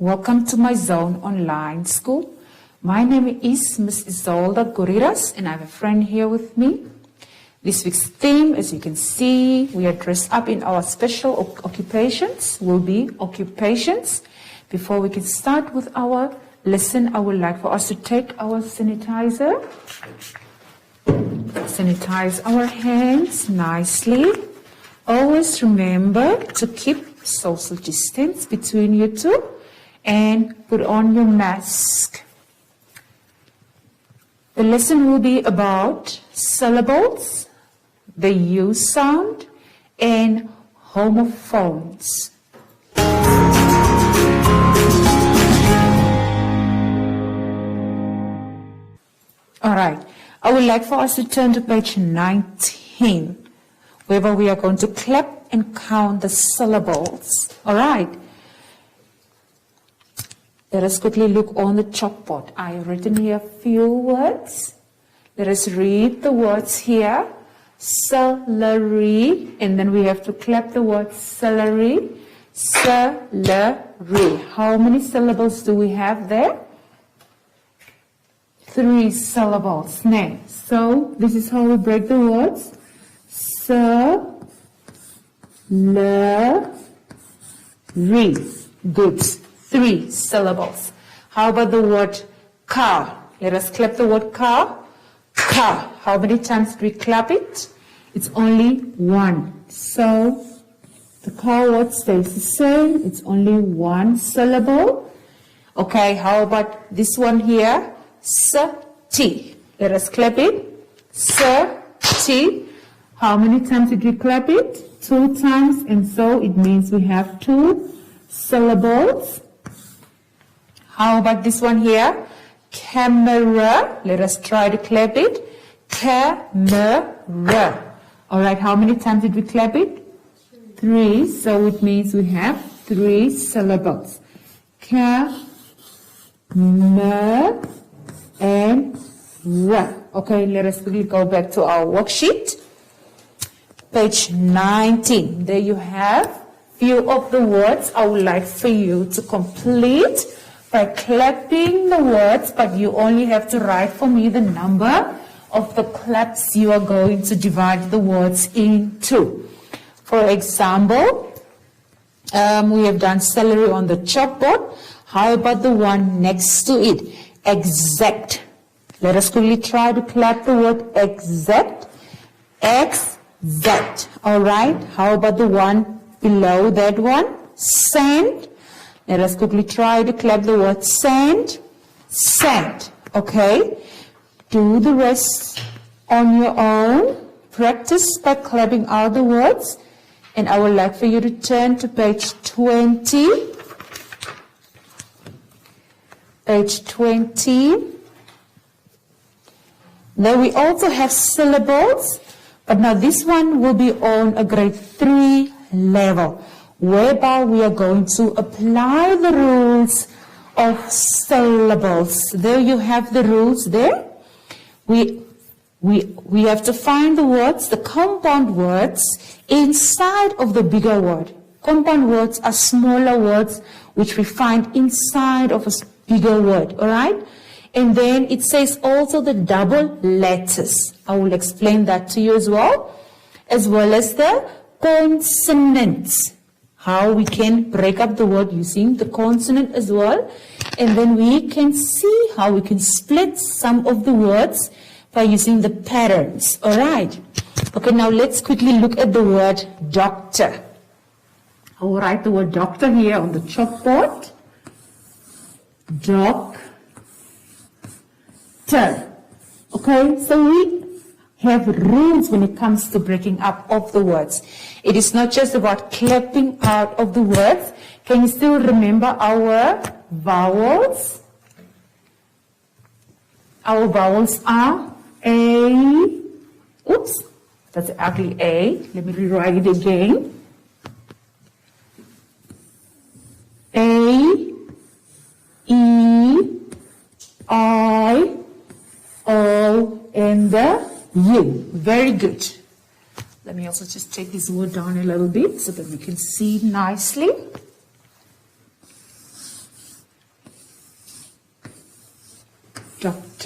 Welcome to MyZone online school. My name is Miss Isolda Goriras and I have a friend here with me. This week's theme, as you can see, we are dressed up in our special occupations, will be occupations. Before we can start with our lesson, I would like for us to take our sanitizer, sanitize our hands nicely. Always remember to keep social distance between you two and put on your mask. The lesson will be about syllables, the U sound, and homophones. All right, I would like for us to turn to page 19, where we are going to clap and count the syllables. All right. Let us quickly look on the chalkboard. I have written here a few words. Let us read the words here. Celery, and then we have to clap the word celery. Celery. How many syllables do we have there? 3 syllables. Next. So this is how we break the words. Celery. Good. 3 syllables. How about the word car? Let us clap the word car. Car. How many times do we clap it? It's only 1. So the car word stays the same. It's only 1 syllable. Okay, how about this one here? S-T. Let us clap it. S-T. How many times did we clap it? 2 times. And so it means we have 2 syllables. How about this one here? Camera. Let us try to clap it. Camera. All right, how many times did we clap it? 3. So it means we have 3 syllables. Camera and ra. Okay, let us quickly go back to our worksheet. Page 19. There you have few of the words I would like for you to complete by clapping the words, but you only have to write for me the number of the claps you are going to divide the words into. For example, we have done celery on the chalkboard. How about the one next to it? Exact. Let us quickly try to clap the word exact. Exact. All right. How about the one below that one? Sand. Let us quickly try to clap the word sand. Sand. Okay. Do the rest on your own. Practice by clapping out the words. And I would like for you to turn to page 20. Page 20. Now we also have syllables. But now this one will be on a grade 3 level, whereby we are going to apply the rules of syllables. There you have the rules there. We have to find the words, the compound words, inside of the bigger word. Compound words are smaller words which we find inside of a bigger word, all right? And then it says also the double letters. I will explain that to you as well as the consonants. How we can break up the word using the consonant as well. And then we can see how we can split some of the words by using the patterns. All right. Okay, now let's quickly look at the word doctor. I will write the word doctor here on the chalkboard. Doctor. Okay, so we have rules when it comes to breaking up of the words. It is not just about clapping out of the words. Can you still remember our vowels? Our vowels are A. Oops, that's an ugly A. Let me rewrite it again. A, E, I, O, and the U. Very good. Let me also just take this word down a little bit so that we can see nicely.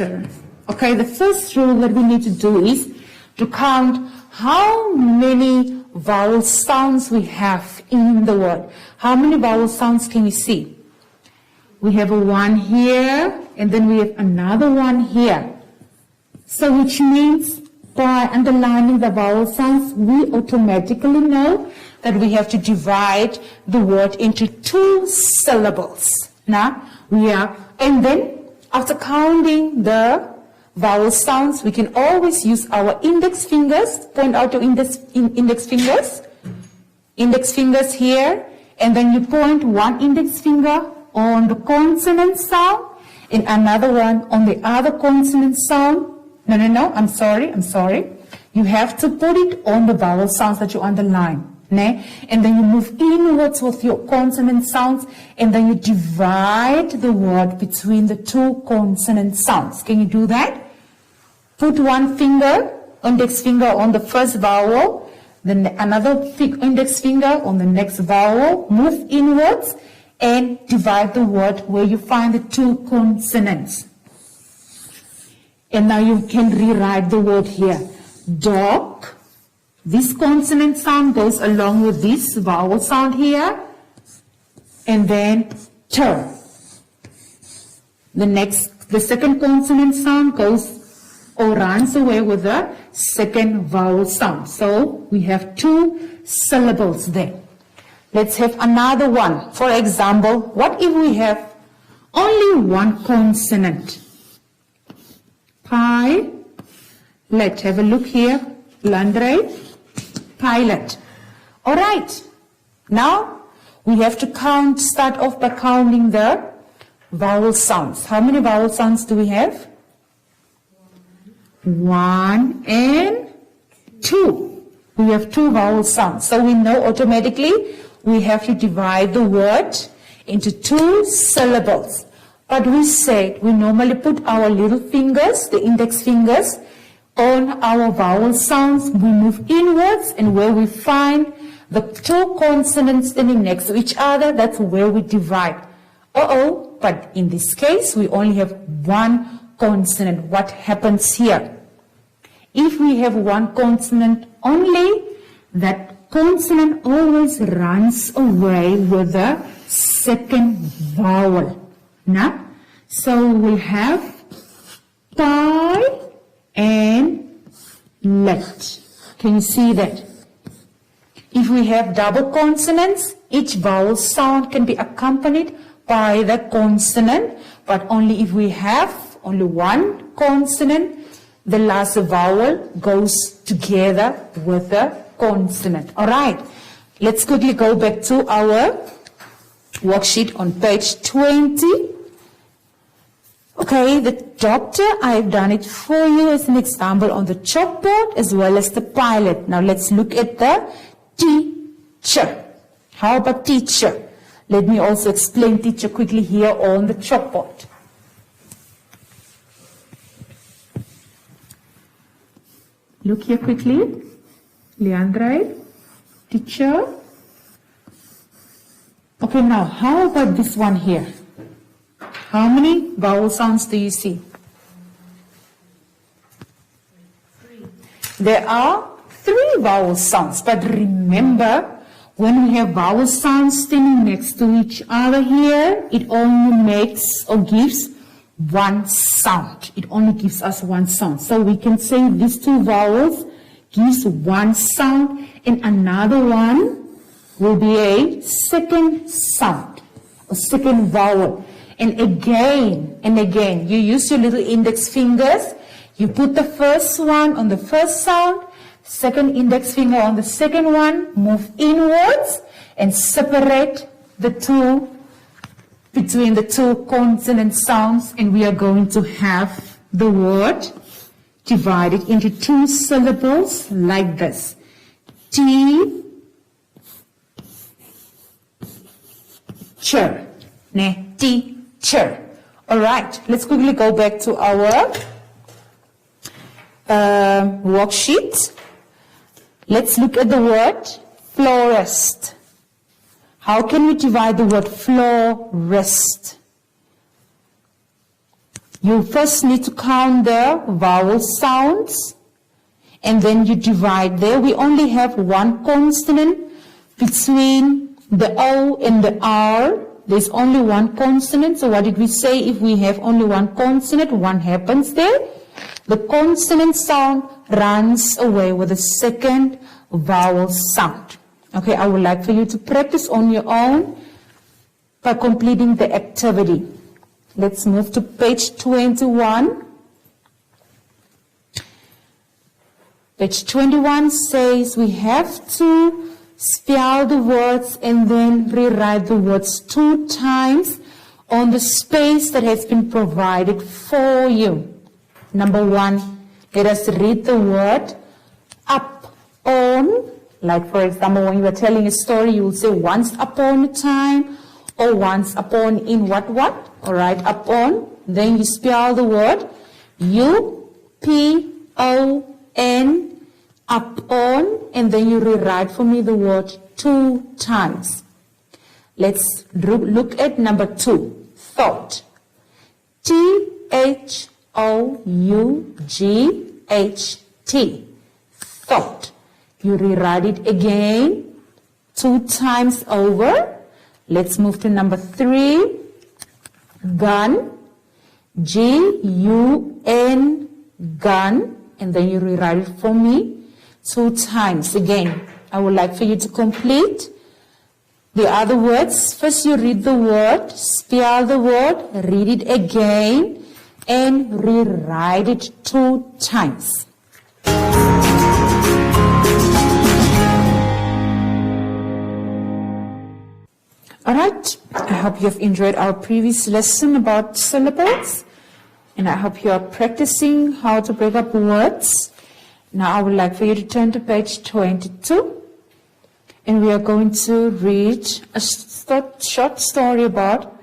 Okay, the first rule that we need to do is to count how many vowel sounds we have in the word. How many vowel sounds can you see? We have a one here, and then we have another one here. So which means by underlining the vowel sounds, we automatically know that we have to divide the word into 2 syllables. Now, and then after counting the vowel sounds, we can always use our index fingers, point out your index fingers here, and then you point one index finger on the consonant sound and another one on the other consonant sound. No, I'm sorry. You have to put it on the vowel sounds that you underline. And then you move inwards with your consonant sounds, and then you divide the word between the 2 consonant sounds. Can you do that? Put one index finger on the first vowel, then another index finger on the next vowel, move inwards, and divide the word where you find the 2 consonants. And now you can rewrite the word here. Dog. This consonant sound goes along with this vowel sound here. And then ter. The second consonant sound goes or runs away with the second vowel sound. So we have 2 syllables there. Let's have another one. For example, what if we have only one consonant? Pilot. Have a look here. Landre. Pilot. All right. Now we have to start off by counting the vowel sounds. How many vowel sounds do we have? 1 and 2. We have 2 vowel sounds. So we know automatically we have to divide the word into 2 syllables. But we normally put our little fingers, the index fingers, on our vowel sounds. We move inwards, and where we find the 2 consonants standing next to each other, that's where we divide. But in this case, we only have 1 consonant. What happens here? If we have 1 consonant only, that consonant always runs away with the second vowel. So we'll have pi and let. Can you see that? If we have double consonants, each vowel sound can be accompanied by the consonant, but only if we have only 1 consonant, the last vowel goes together with the consonant. All right, let's quickly go back to our worksheet on page 20. Okay, the doctor, I've done it for you as an example on the chalkboard as well as the pilot. Now let's look at the teacher. How about teacher? Let me also explain teacher quickly here on the chalkboard. Look here quickly. Leandre, teacher. Okay, now how about this one here? How many vowel sounds do you see? 3. There are 3 vowel sounds, but remember, when we have vowel sounds standing next to each other here, it only makes or gives 1 sound. It only gives us 1 sound. So we can say these 2 vowels gives 1 sound, and another one will be a second sound, a second vowel. And again, you use your little index fingers. You put the first one on the first sound, second index finger on the second one, move inwards and separate the 2 between the 2 consonant sounds, and we are going to have the word divided into 2 syllables like this. Teacher. Teacher. All right, let's quickly go back to our worksheet. Let's look at the word florist. How can we divide the word florist? You first need to count the vowel sounds, and then you divide. There we only have one consonant between the O and the R. There's only one consonant. So what did we say? If we have only one consonant, what happens there? The consonant sound runs away with the second vowel sound. Okay, I would like for you to practice on your own by completing the activity. Let's move to page 21. Page 21 says we have to spell the words and then rewrite the words 2 times on the space that has been provided for you. Number 1, let us read the word up on. Like for example, when you are telling a story, you will say once upon a time or once upon in what? Alright, upon. Then you spell the word U-P-O-N, up on, and then you rewrite for me the word 2 times. Let's look at number 2, thought. T-H-O-U-G-H-T, thought. You rewrite it again 2 times over. Let's move to number 3, gun. G-U-N, gun. And then you rewrite it for me 2 times. Again, I would like for you to complete the other words. First you read the word, spell the word, read it again, and rewrite it 2 times. Alright, I hope you have enjoyed our previous lesson about syllables, and I hope you are practicing how to break up words. Now I would like for you to turn to page 22, and we are going to read a short story about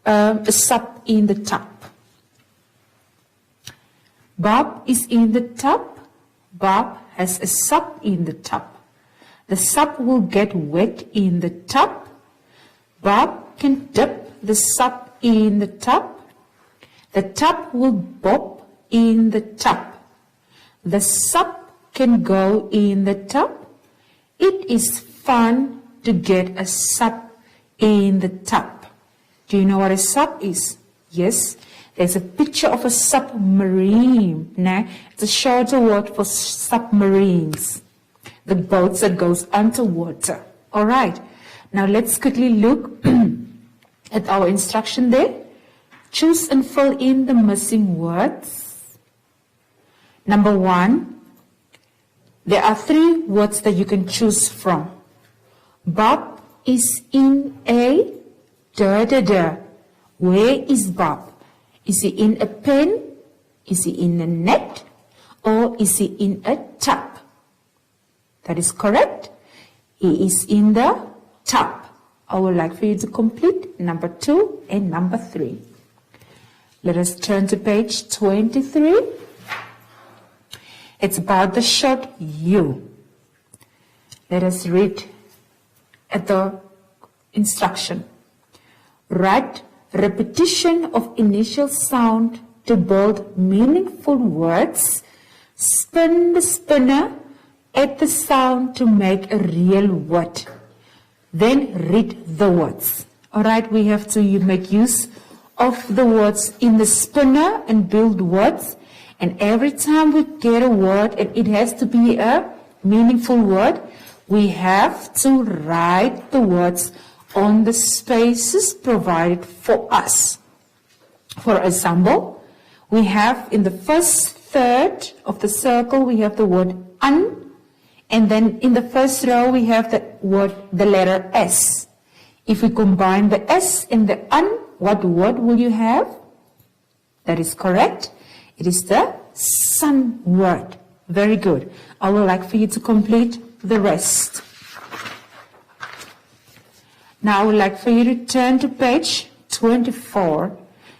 a sub in the tub. Bob is in the tub. Bob has a sub in the tub. The sub will get wet in the tub. Bob can dip the sub in the tub. The tub will bob in the tub. The sub can go in the tub. It is fun to get a sub in the tub. Do you know what a sub is? Yes, there's a picture of a submarine. Now, it's a shorter word for submarines, the boats that goes underwater. All right. Now let's quickly look at our instruction there. Choose and fill in the missing words. Number 1, there are 3 words that you can choose from. Bob is in a da-da-da. Where is Bob? Is he in a pen? Is he in a net? Or is he in a tub? That is correct. He is in the tub. I would like for you to complete number 2 and number 3. Let us turn to page 23. It's about the short U. Let us read at the instruction. Write repetition of initial sound to build meaningful words. Spin the spinner at the sound to make a real word. Then read the words. Alright, we have to make use of the words in the spinner and build words. And every time we get a word, and it has to be a meaningful word, we have to write the words on the spaces provided for us. For example, we have in the first third of the circle, we have the word un. And then in the first row, we have the letter S. If we combine the S and the un, what word will you have? That is correct. It is the sun word. Very good. I would like for you to complete the rest. Now I would like for you to turn to page 24.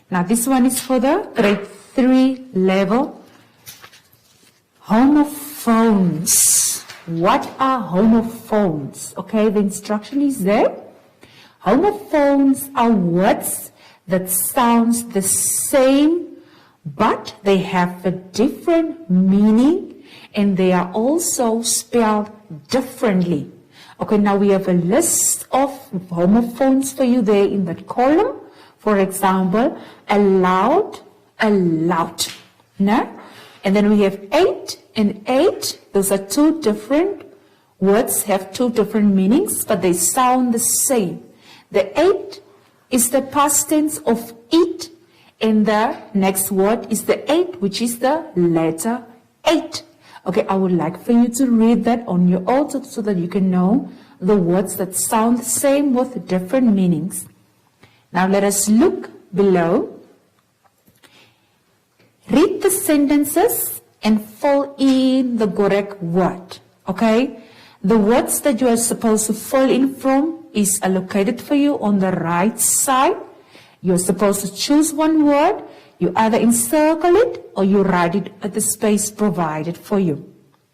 Now this one is for the grade 3 level. Homophones. What are homophones? Okay, the instruction is there. Homophones are words that sounds the same but they have a different meaning and they are also spelled differently. Okay, now we have a list of homophones for you there in that column. For example, allowed, allowed. No? And then we have ate and ate. Those are two different words, have two different meanings, but they sound the same. The ate is the past tense of eat, and the next word is the ate, which is the letter 8. Okay, I would like for you to read that on your own so that you can know the words that sound the same with different meanings. Now let us look below. Read the sentences and fill in the correct word. Okay? The words that you are supposed to fill in from is allocated for you on the right side. You're supposed to choose one word. You either encircle it or you write it at the space provided for you.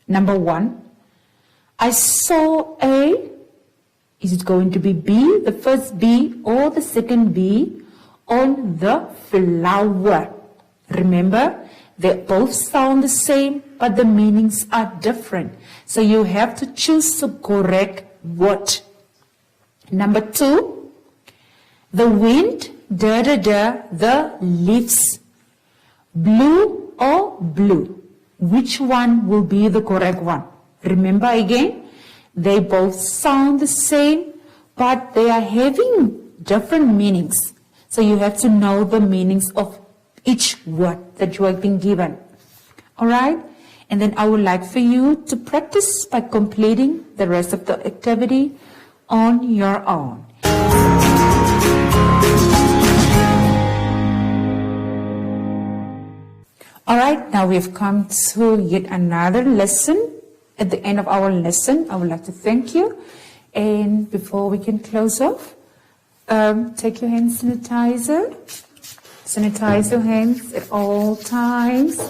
Number 1. I saw a. Is it going to be B, the first B, or the second B on the flower? Remember, they both sound the same, but the meanings are different. So you have to choose the correct word. Number 2, the wind, the leaves. Blue or blue? Which one will be the correct one? Remember again, they both sound the same, but they are having different meanings. So you have to know the meanings of each word that you have been given. Alright? And then I would like for you to practice by completing the rest of the activity on your own. Alright, now we've come to yet another lesson. At the end of our lesson, I would like to thank you. And before we can close off, take your hand sanitizer. Sanitize your hands at all times.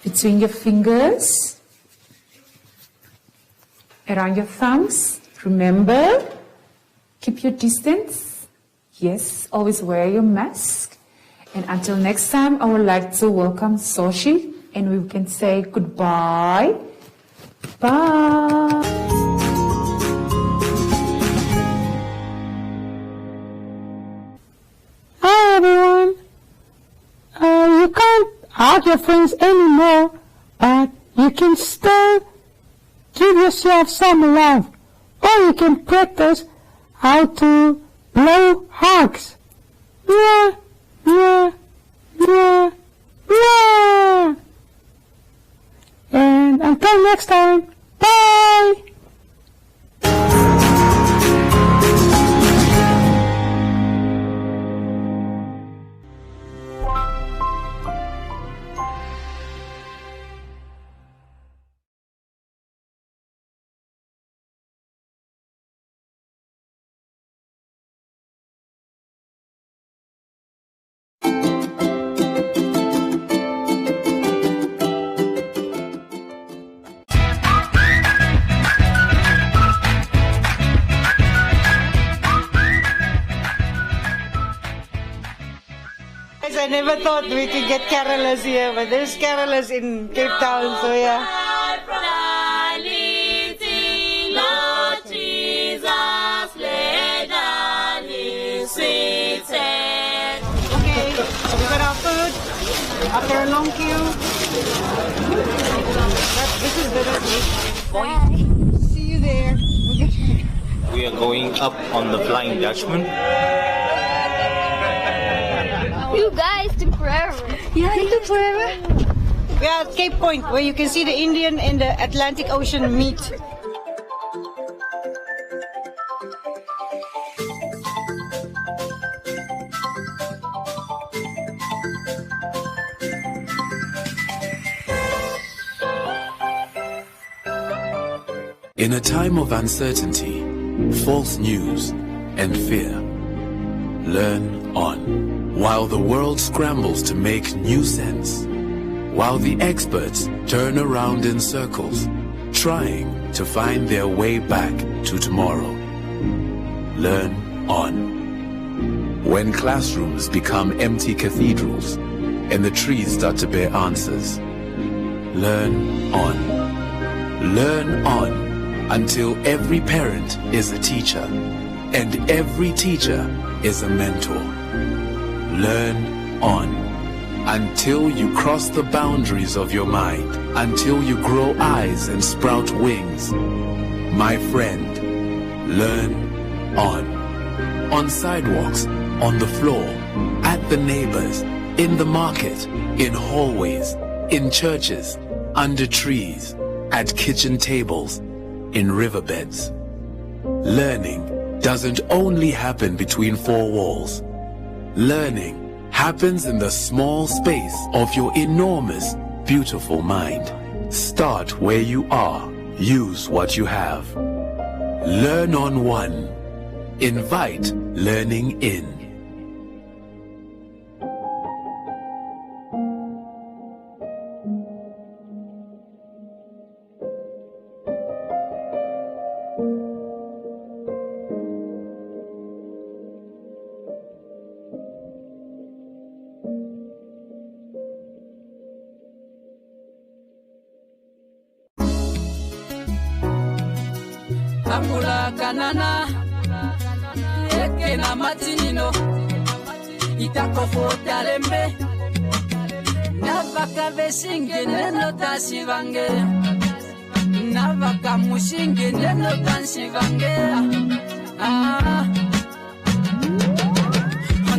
Between your fingers. Around your thumbs. Remember, keep your distance. Yes, always wear your mask. And until next time, I would like to welcome Soshi. And we can say goodbye. Bye. Hi everyone. You can't hug your friends anymore, but you can still give yourself some love, or you can practice how to blow hugs. Yeah, yeah, yeah, yeah. And until next time, bye! I never thought we could get carolers here, but there's carolers in Cape Town, so yeah. Okay, we got our food after a long queue. This is better. See you there. We are going up on the Flying Dutchman. You guys took forever. Yeah, it took forever. We are at Cape Point, where you can see the Indian and the Atlantic Ocean meet. In a time of uncertainty, false news, and fear, learn on. While the world scrambles to make new sense, while the experts turn around in circles, trying to find their way back to tomorrow. Learn on. When classrooms become empty cathedrals and the trees start to bear answers. Learn on. Learn on until every parent is a teacher and every teacher is a mentor. Learn on until you cross the boundaries of your mind, until you grow eyes and sprout wings. My friend, learn on. On sidewalks, on the floor, at the neighbors, in the market, in hallways, in churches, under trees, at kitchen tables, in riverbeds. Learning doesn't only happen between four walls. Learning happens in the small space of your enormous, beautiful mind. Start where you are. Use what you have. Learn on one. Invite learning in. Ambula kanana eke na matinino itakofota lembe navaka vesinge neno tasivange navaka musinge neno tansivange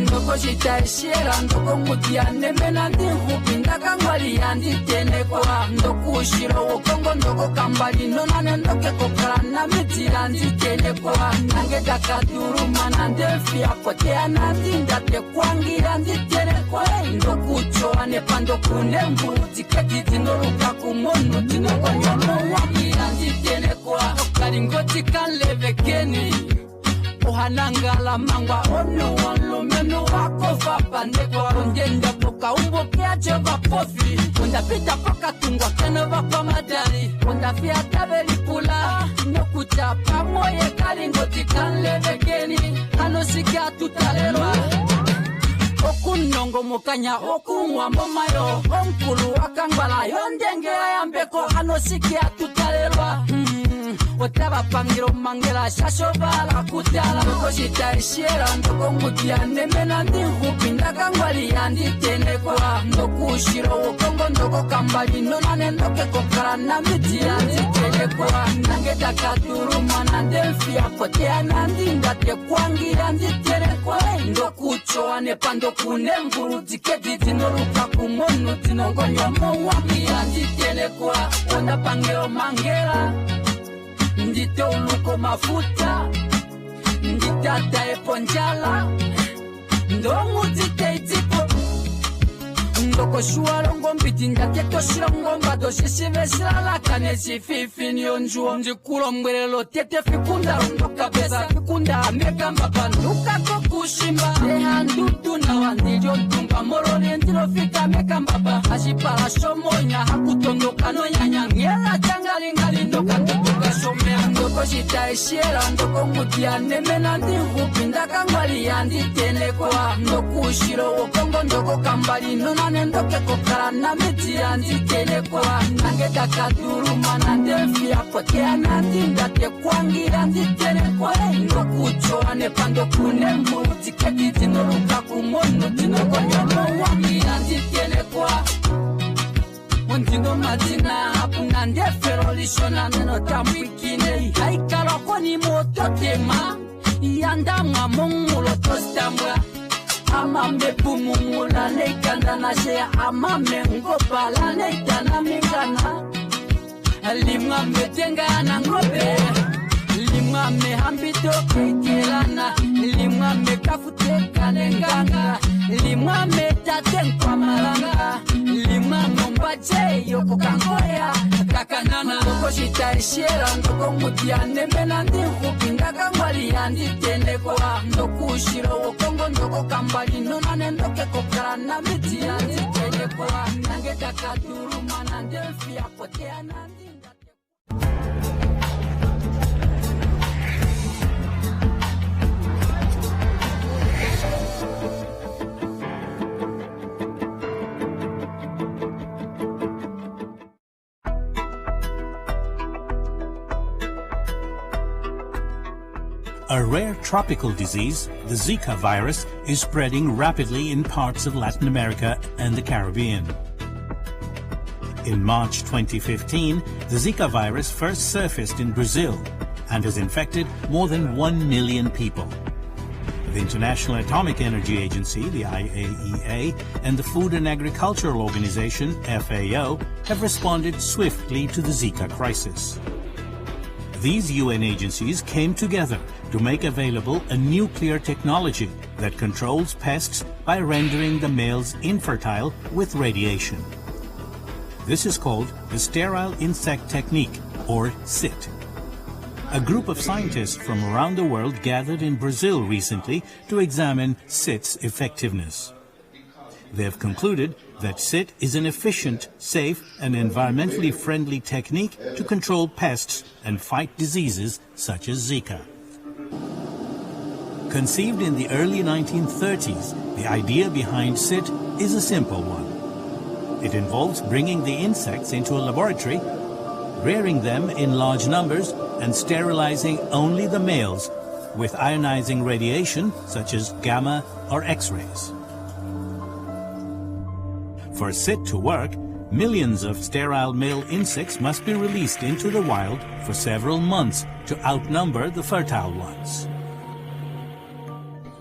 ndoko chitaisiera ndoko mutiane menandi hupinda kangwali yandi tene kwa ndoko ushiro wokongo ndoko kambali nonane ndoke kokarana miti yandi tene kwa nange dakaturu manande fia kote anandi ndate kwangi yandi tene kwa ndoko uchoane pando kunembu tiketi tinoruka kumono tinoko nyomo wangi yandi tene kwa karingoti kanlevekeni Ohanangala mangwa onu wanu menu wako vapa Nekwa rondenda poka umbo kiache vapofi Wanda pita poka tungwa kena vapa madari Wanda fia tabeli pula Nokuta pamoye kalingoti kanlevekeni Kano sikia tutalelwa Okunongo mukanya okunwa momayo Onkulu wakangwala yondenge ayambeko Kano sikia tutalelwa Otaba pangiro mangela shasho bala kutala Ndoko shitaishiera ndoko mutiane menandi hupinda kangwali yandi tene kwa Ndoku ushiro wokongo ndoko kambali nonane ndoke kokarana miti yandi tene kwa Nange dakaturu manande mfia kote anandi ndate kwangi yandi tene kwa Ndoku uchoane pando kunembu tiketi tinoruka kumono tinongo nyomo wangi yandi tene kwa Onda pangiro mangela Ndito uluko mafuta Nditata eponjala Ndongu tite itipo Ndoko shualongo mbiti ndaketo shilongo Mbado shisivesila kane sififi nionjuo Ndikulo mwelelo tete fikunda Ndoka beza fikunda ameka mbabanduka kokushimba Deha ndudu na wandijo tumba Moroli ndilo fika meka mbaba Hashipala shomonya hakutondoka no nyanya Ngela changalingali ndoka ndoka shomea Ndoko shitaishiera ndoko mutiane menandi hupinda kangwali yandi tene kwa Ndoku ushiro wokongo ndoko kambali nonane ndoke kokarana miti yandi tene kwa Nange dakaturu manande fia kote anandi ndate kwangi yandi tene kwa Ndoku uchoane pando kunembu tiketi tinoruka kumono tinoko nyomo wangi yandi tene kwa Ondino madina hapuna ndefero lishona neno tamwikine Haikaloko ni moto tema Yanda mwa mungulo tostambwa Amame pumungula neikanda na shea Amame ngopala neitana mingana Limame tenga na ngobe Limame hambito keitelana Limame kafuteka nenganga Limame tatenkwa malanga Limame mbache yoko kangoya Kakanana Ndoko shitaishiera ndoko mutiane menandi hupinda kangwali yandi tene kwa Ndoku ushiro wokongo ndoko kambali nonane ndoke kokarana miti yandi tene kwa Nange dakaturu manande fia kote anandi A rare tropical disease, the Zika virus, is spreading rapidly in parts of Latin America and the Caribbean. In March 2015, the Zika virus first surfaced in Brazil and has infected more than 1 million people. The International Atomic Energy Agency, the IAEA, and the Food and Agricultural Organization, FAO, have responded swiftly to the Zika crisis. These UN agencies came together to make available a nuclear technology that controls pests by rendering the males infertile with radiation. This is called the Sterile Insect Technique, or SIT. A group of scientists from around the world gathered in Brazil recently to examine SIT's effectiveness. They have concluded that SIT is an efficient, safe, and environmentally friendly technique to control pests and fight diseases such as Zika. Conceived in the early 1930s, the idea behind SIT is a simple one. It involves bringing the insects into a laboratory, rearing them in large numbers, and sterilizing only the males with ionizing radiation such as gamma or X-rays. For SIT to work, millions of sterile male insects must be released into the wild for several months to outnumber the fertile ones.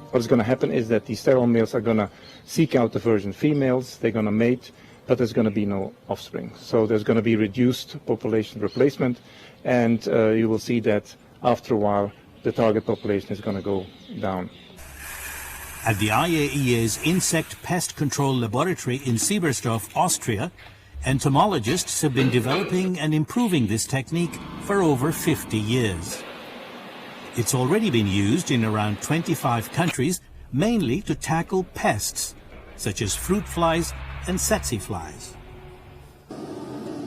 What is going to happen is that the sterile males are going to seek out the virgin females, they're going to mate, but there's going to be no offspring. So there's going to be reduced population replacement, and you will see that after a while the target population is going to go down. At the IAEA's Insect Pest Control Laboratory in Siebersdorf, Austria, entomologists have been developing and improving this technique for over 50 years. It's already been used in around 25 countries, mainly to tackle pests, such as fruit flies and tsetse flies.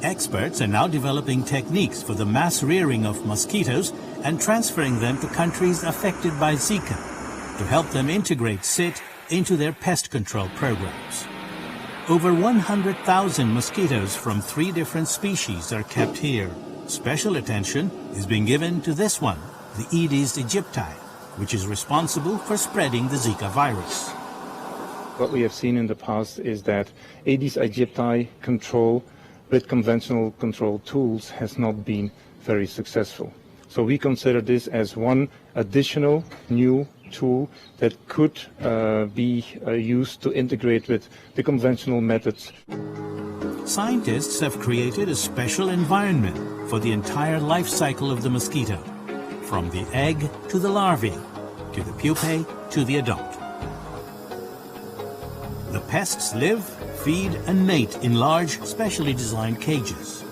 Experts are now developing techniques for the mass rearing of mosquitoes and transferring them to countries affected by Zika to help them integrate SIT into their pest control programs. Over 100,000 mosquitoes from 3 different species are kept here. Special attention is being given to this one, the Aedes aegypti, which is responsible for spreading the Zika virus. What we have seen in the past is that Aedes aegypti control with conventional control tools has not been very successful. So we consider this as one additional new tool that could be used to integrate with the conventional methods. Scientists have created a special environment for the entire life cycle of the mosquito, from the egg to the larvae, to the pupae to the adult. The pests live, feed, and mate in large, specially designed cages.